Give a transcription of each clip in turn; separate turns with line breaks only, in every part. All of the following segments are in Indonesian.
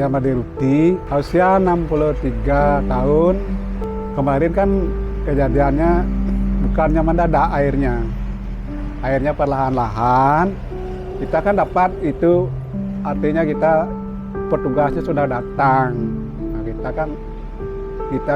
Made Ruti, usia 63 tahun. Kemarin kan kejadiannya bukannya mendadak airnya. Airnya perlahan-lahan. Kita kan dapat itu, artinya petugasnya sudah datang. Nah, kita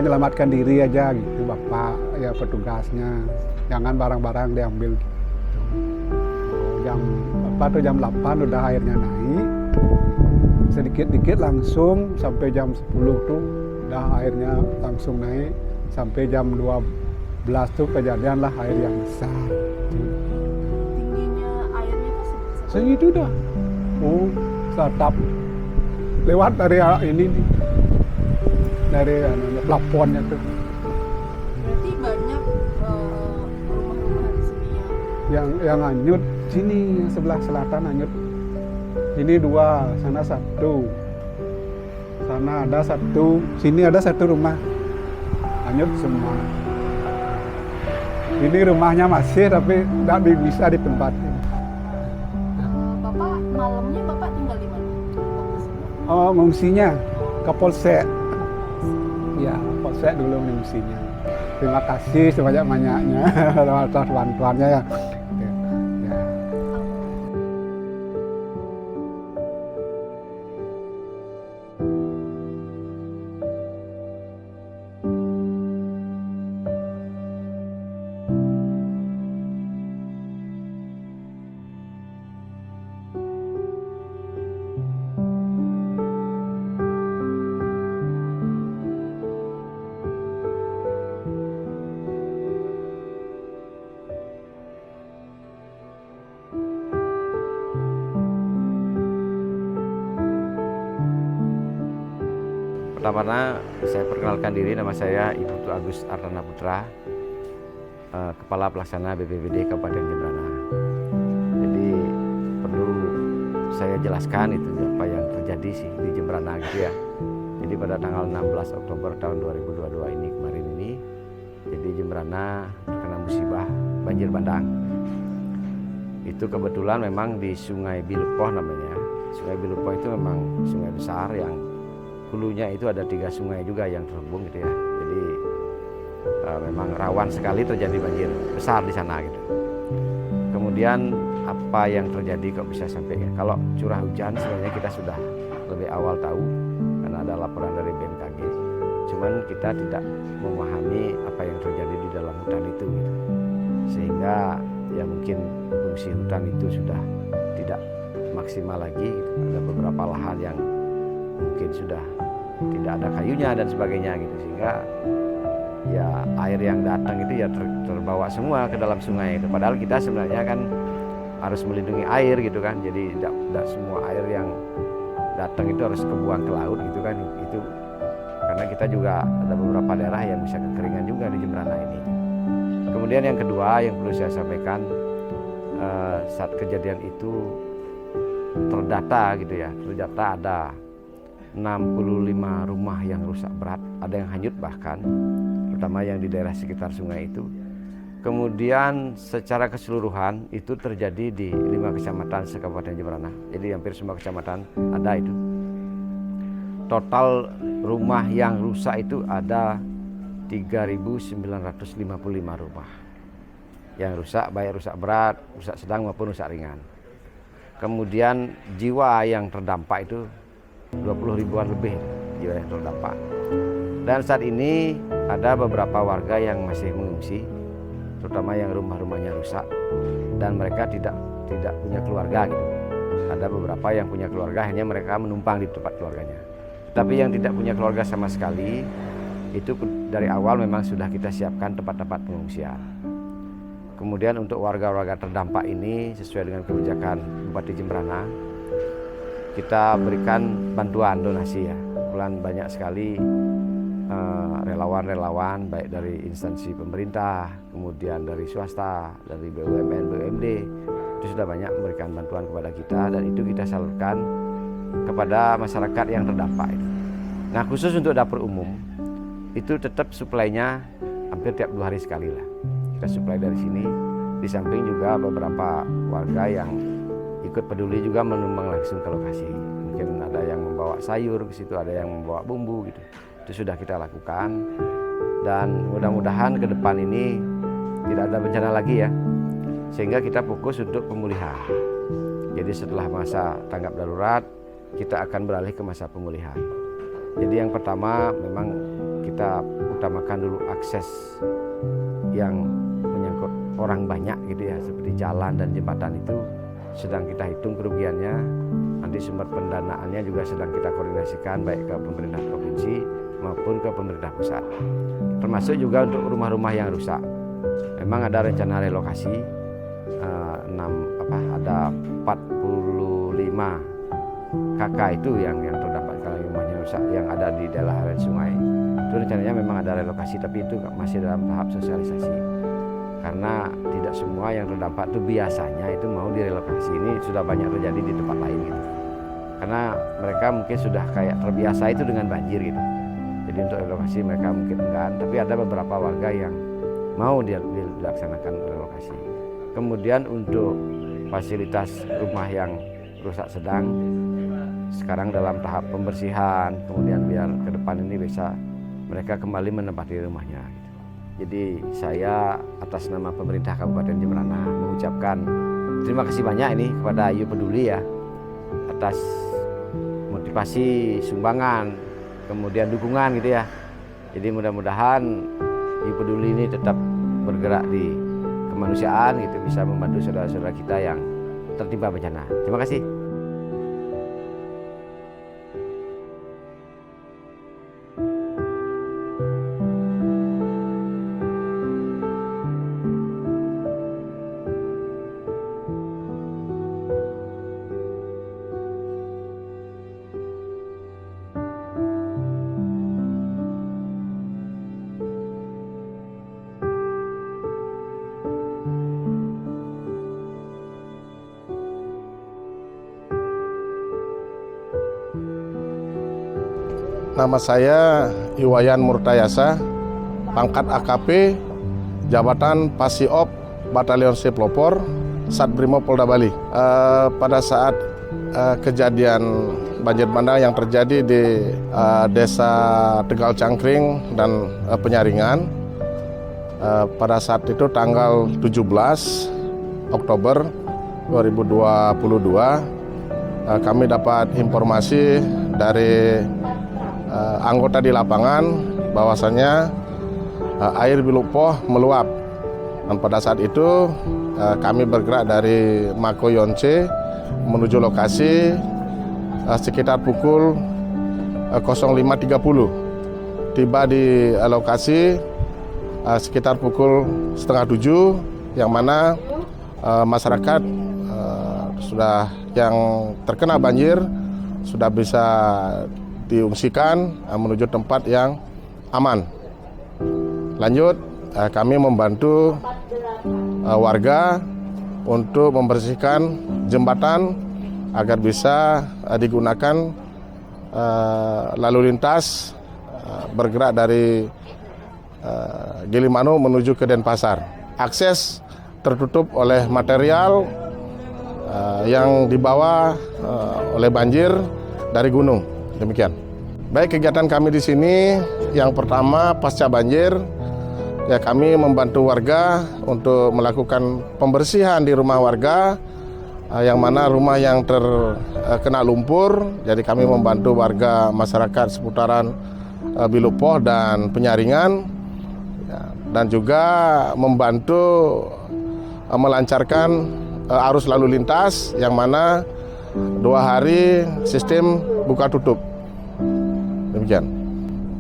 menyelamatkan diri aja gitu Bapak, ya petugasnya. Jangan barang-barang diambil gitu. Jam 8 udah airnya naik. Sedikit-dikit langsung sampai jam 10 tuh udah airnya langsung naik. Sampai jam 12 tuh kejadian lah air yang besar.
Tingginya airnya tuh
segitu dah. Oh, tetap lewat dari ini nih. Dari plafonnya tuh.
berarti banyak rumah-rumah di sini
Yang hanyut sini, yang sebelah selatan hanyut. Ini 2, sana 1. Sana ada 1, sini ada 1 rumah. Hanyut semua. Ini rumahnya masih tapi tidak bisa ditempatin.
Bapak malamnya Bapak tinggal di mana?
Oh, ngungsinya ke Polsek. Ya, Polsek dulu ngungsinya. Terima kasih sebanyak-banyaknya atas bantuannya ya.
Pertama, saya perkenalkan diri, nama saya Ibu Agus Ardana Putra, Kepala Pelaksana BPBD Kabupaten Jembrana. Jadi perlu saya jelaskan itu apa yang terjadi sih di Jembrana gitu ya. Jadi pada tanggal 16 Oktober tahun 2022 ini kemarin ini, jadi Jembrana terkena musibah banjir bandang. Itu kebetulan memang di Sungai Bilupoh namanya. Sungai Bilupoh itu memang sungai besar yang hulunya itu ada 3 sungai juga yang terhubung gitu ya. Jadi memang rawan sekali terjadi banjir besar di sana gitu. Kemudian apa yang terjadi kok bisa sampai kalau curah hujan sebenarnya kita sudah lebih awal tahu karena ada laporan dari BMKG. Cuman kita tidak memahami apa yang terjadi di dalam hutan itu gitu. Sehingga ya mungkin fungsi hutan itu sudah tidak maksimal lagi gitu. Ada beberapa lahan yang mungkin sudah tidak ada kayunya dan sebagainya gitu, sehingga ya air yang datang itu ya terbawa semua ke dalam sungai itu. Padahal kita sebenarnya kan harus melindungi air gitu kan, jadi tidak semua air yang datang itu harus kebuang ke laut gitu kan. Itu karena kita juga ada beberapa daerah yang bisa kekeringan juga di Jembrana ini. Kemudian yang kedua yang perlu saya sampaikan, saat kejadian itu terdata gitu ya, terdata ada 65 rumah yang rusak berat, ada yang hanyut bahkan, terutama yang di daerah sekitar sungai itu. Kemudian secara keseluruhan itu terjadi di 5 kecamatan se-Kabupaten Jembrana, jadi hampir semua kecamatan ada itu. Total rumah yang rusak itu ada 3.955 rumah yang rusak, baik rusak berat, rusak sedang maupun rusak ringan. Kemudian jiwa yang terdampak itu 20 ribuan lebih jiwa yang terdampak. Dan saat ini ada beberapa warga yang masih mengungsi, terutama yang rumah-rumahnya rusak dan mereka tidak punya keluarga gitu. Ada beberapa yang punya keluarga, hanya mereka menumpang di tempat keluarganya. Tapi yang tidak punya keluarga sama sekali, itu dari awal memang sudah kita siapkan tempat-tempat pengungsian. Kemudian untuk warga-warga terdampak ini sesuai dengan kebijakan Bupati Jembrana, kita berikan bantuan donasi ya. Kebetulan banyak sekali relawan-relawan baik dari instansi pemerintah, kemudian dari swasta, dari BUMN, BUMD, itu sudah banyak memberikan bantuan kepada kita dan itu kita salurkan kepada masyarakat yang terdampak itu. Nah, khusus untuk dapur umum itu tetap suplainya hampir tiap 2 hari sekali lah. Kita suplai dari sini, di samping juga beberapa warga yang ikut peduli juga menumpang langsung ke lokasi. mungkin ada yang membawa sayur ke situ, ada yang membawa bumbu gitu. Itu sudah kita lakukan, dan mudah-mudahan ke depan ini tidak ada bencana lagi ya, sehingga kita fokus untuk pemulihan. Jadi setelah masa tanggap darurat, kita akan beralih ke masa pemulihan. Jadi yang pertama memang kita utamakan dulu akses yang menyangkut orang banyak gitu ya, seperti jalan dan jembatan itu sedang kita hitung kerugiannya. Nanti sumber pendanaannya juga sedang kita koordinasikan baik ke pemerintah provinsi maupun ke pemerintah pusat. Termasuk juga untuk rumah-rumah yang rusak. Memang ada rencana relokasi ada 45 kakak itu yang terdampak kalau rumahnya rusak yang ada di daerah aliran sungai. Itu rencananya memang ada relokasi, tapi itu masih dalam tahap sosialisasi. Karena tidak semua yang terdampak itu biasanya itu mau direlokasi. Ini sudah banyak terjadi di tempat lain gitu. Karena mereka mungkin sudah kayak terbiasa itu dengan banjir gitu. Jadi untuk relokasi mereka mungkin enggan, tapi ada beberapa warga yang mau dilaksanakan relokasi. Kemudian untuk fasilitas rumah yang rusak sedang, sekarang dalam tahap pembersihan, kemudian biar ke depan ini bisa mereka kembali menempati rumahnya. Jadi saya atas nama pemerintah Kabupaten Jemberana mengucapkan terima kasih banyak ini kepada You Peduli ya, atas motivasi, sumbangan, kemudian dukungan gitu ya. Jadi mudah-mudahan You Peduli ini tetap bergerak di kemanusiaan gitu, bisa membantu saudara-saudara kita yang tertimpa bencana. Terima kasih.
Nama saya Iwayan Murtayasa, pangkat AKP, jabatan Pasiop, Batalion C Pelopor, Satbrimo Polda Bali. Pada saat kejadian banjir bandang yang terjadi di Desa Tegal Cangkring dan Penyaringan, pada saat itu tanggal 17 Oktober 2022, kami dapat informasi dari anggota di lapangan bahwasannya air Biluk Poh meluap, dan pada saat itu kami bergerak dari Mako Yonce menuju lokasi sekitar pukul 05.30. Tiba di lokasi sekitar pukul 6:30, yang mana masyarakat sudah yang terkena banjir sudah bisa diungsikan menuju tempat yang aman. Lanjut, kami membantu warga untuk membersihkan jembatan agar bisa digunakan lalu lintas bergerak dari Gilimanuk menuju ke Denpasar. Akses tertutup oleh material yang dibawa oleh banjir dari gunung. Demikian. Baik, kegiatan kami di sini yang pertama pasca banjir ya, kami membantu warga untuk melakukan pembersihan di rumah warga yang mana rumah yang terkena lumpur. Jadi kami membantu warga masyarakat seputaran Biluk Poh dan Penyaringan ya, dan juga membantu melancarkan arus lalu lintas yang mana 2 hari sistem buka tutup. Demikian.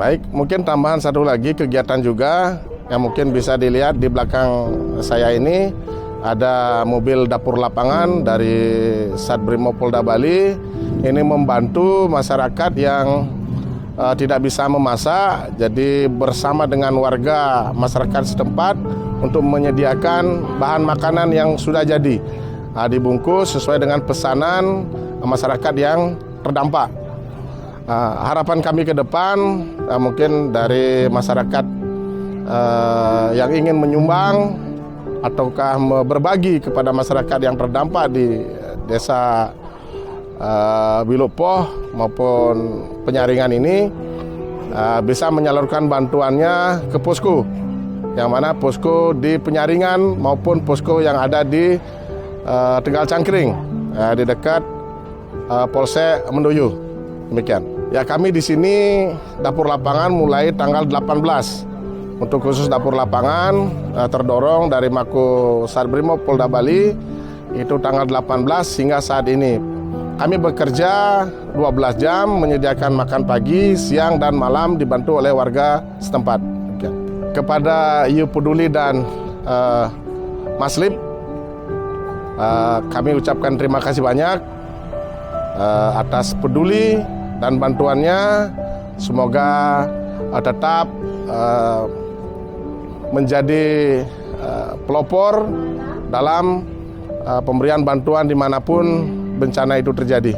Baik, mungkin tambahan satu lagi kegiatan juga yang mungkin bisa dilihat di belakang saya ini, ada mobil dapur lapangan dari Satbrimo Polda Bali. Ini membantu masyarakat yang tidak bisa memasak, jadi bersama dengan warga masyarakat setempat untuk menyediakan bahan makanan yang sudah jadi, dibungkus sesuai dengan pesanan masyarakat yang terdampak. Harapan kami ke depan mungkin dari masyarakat yang ingin menyumbang ataukah berbagi kepada masyarakat yang terdampak di Desa Bilupoh maupun penyaringan ini bisa menyalurkan bantuannya ke posko, yang mana posko di penyaringan maupun posko yang ada di Tegal Cangkring, di dekat Polsek Mendoyo. Demikian. Ya, kami di sini dapur lapangan mulai tanggal 18. Untuk khusus dapur lapangan terdorong dari Mako Sarbrimob Polda Bali itu tanggal 18 hingga saat ini. Kami bekerja 12 jam menyediakan makan pagi, siang, dan malam dibantu oleh warga setempat. Kepada You Peduli dan Maslib, kami ucapkan terima kasih banyak atas peduli dan bantuannya. Semoga tetap menjadi pelopor dalam pemberian bantuan dimanapun bencana itu terjadi.